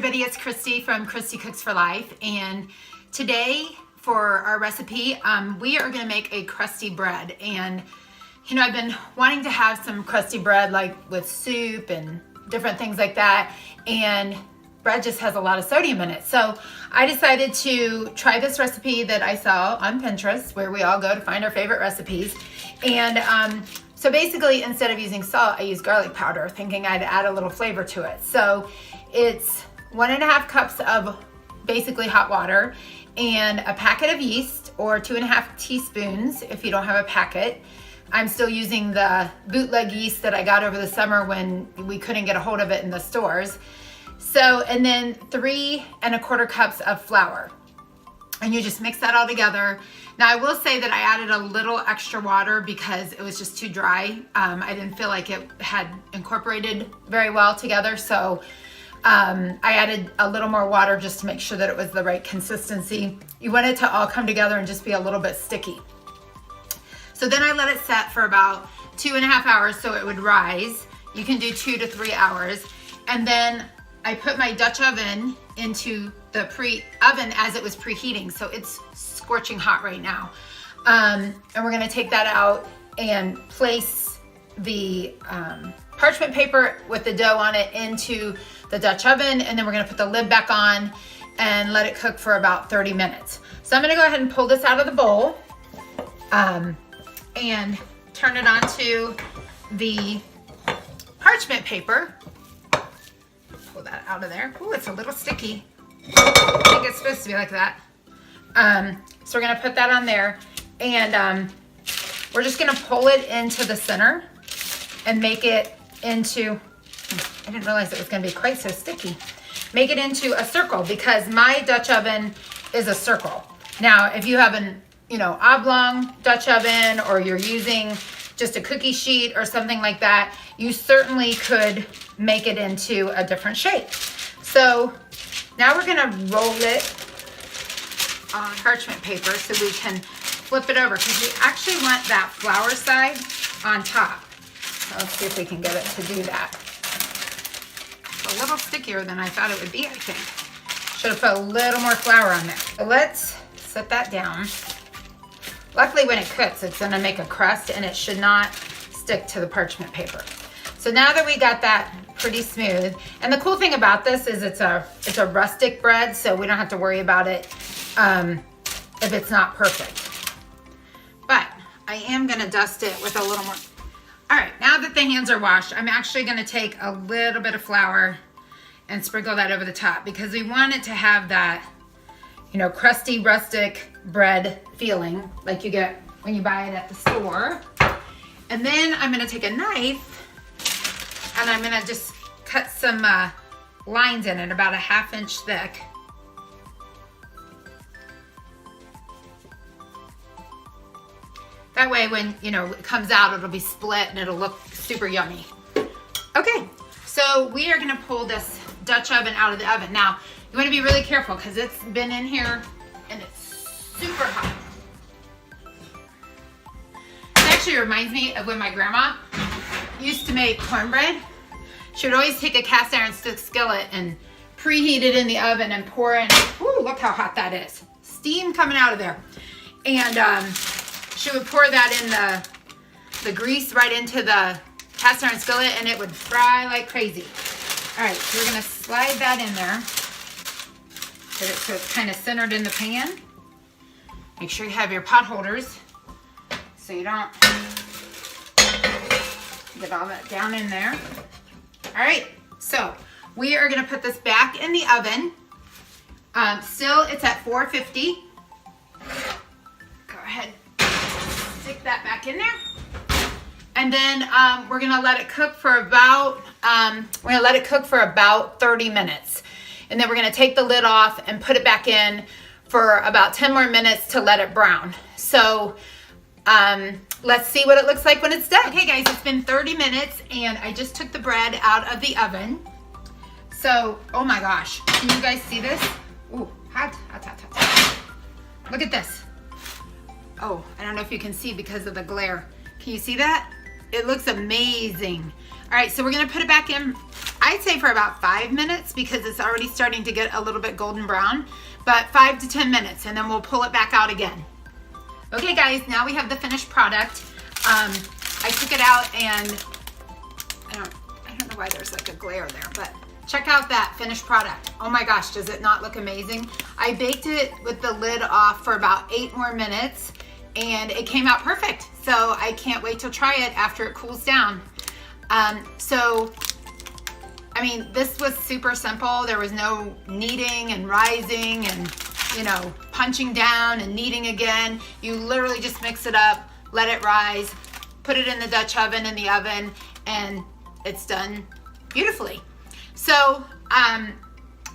everybody, it's Christy from Christy Cooks for Life, and today for our recipe we are going to make a crusty bread. And you know, I've been wanting to have some crusty bread like with soup and different things like that, and bread just has a lot of sodium in it. So I decided to try this recipe that I saw on Pinterest, where we all go to find our favorite recipes. And so basically, instead of using salt, I used garlic powder, thinking I'd add a little flavor to it. So it's 1.5 cups of basically hot water and a packet of yeast, or 2.5 teaspoons if you don't have a packet. I'm still using the bootleg yeast that I got over the summer when we couldn't get a hold of it in the stores. So, and then 3¼ cups of flour. And you just mix that all together. Now I will say that I added a little extra water because it was just too dry. I didn't feel like it had incorporated very well together. So I added a little more water just to make sure that it was the right consistency. You want it to all come together and just be a little bit sticky. So then I let it set for about 2.5 hours so it would rise. You can do 2 to 3 hours. And then I put my Dutch oven into the oven as it was preheating. So it's scorching hot right now. And we're gonna take that out and place the parchment paper with the dough on it into the Dutch oven. And then we're gonna put the lid back on and let it cook for about 30 minutes. So I'm gonna go ahead and pull this out of the bowl and turn it onto the parchment paper. Pull that out of there. Ooh, it's a little sticky. I think it's supposed to be like that. So we're gonna put that on there, and we're just gonna pull it into the center and make it into, I didn't realize it was gonna be quite so sticky. Make it into a circle, because my Dutch oven is a circle. Now, if you have an, oblong Dutch oven, or you're using just a cookie sheet or something like that, you certainly could make it into a different shape. So now we're gonna roll it on parchment paper so we can flip it over, because we actually want that flour side on top. So let's see if we can get it to do that. It's a little stickier than I thought it would be, I think. Should have put a little more flour on there. So let's set that down. Luckily, when it cooks, it's gonna make a crust and it should not stick to the parchment paper. So now that we got that pretty smooth, and the cool thing about this is it's a rustic bread, so we don't have to worry about it if it's not perfect. But I am gonna dust it with a little more. All right, now that the hands are washed, I'm actually gonna take a little bit of flour and sprinkle that over the top, because we want it to have that, crusty, rustic bread feeling like you get when you buy it at the store. And then I'm gonna take a knife and I'm gonna just cut some lines in it, about a 1/2 inch thick. That way when, it comes out, it'll be split and it'll look super yummy. Okay, so we are gonna pull this Dutch oven out of the oven. Now, you wanna be really careful because it's been in here and it's super hot. It actually reminds me of when my grandma used to make cornbread. She would always take a cast iron skillet and preheat it in the oven and pour in. Ooh, look how hot that is. Steam coming out of there. And she would pour that in the grease right into the cast iron skillet, and it would fry like crazy. All right, so we're gonna slide that in there. Get it so it's kind of centered in the pan. Make sure you have your pot holders so you don't get all that down in there. All right, so we are gonna put this back in the oven. Still, it's at 450. Go ahead, stick that back in there. And then we're gonna let it cook for about 30 minutes. And then we're gonna take the lid off and put it back in for about 10 more minutes to let it brown. So let's see what it looks like when it's done. Okay guys, it's been 30 minutes and I just took the bread out of the oven. So, oh my gosh, can you guys see this? Ooh, hot, hot, hot, hot. Look at this. Oh, I don't know if you can see because of the glare. Can you see that? It looks amazing. All right, so we're gonna put it back in I'd say for about 5 minutes because it's already starting to get a little bit golden brown, but 5 to 10 minutes, and then we'll pull it back out again. Okay guys, now we have the finished product. I took it out and I don't know why there's like a glare there, but check out that finished product. Oh my gosh, does it not look amazing? I baked it with the lid off for about 8 more minutes and it came out perfect. So I can't wait to try it after it cools down. I mean, this was super simple. There was no kneading and rising and, you know, punching down and kneading again. You literally just mix it up, let it rise, put it in the Dutch oven in the oven, and it's done beautifully. So I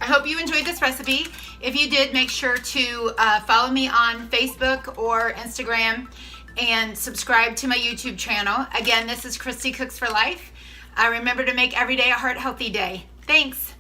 hope you enjoyed this recipe. If you did, make sure to follow me on Facebook or Instagram and subscribe to my YouTube channel. Again, this is Christy Cooks for Life. Remember to make every day a heart healthy day. Thanks.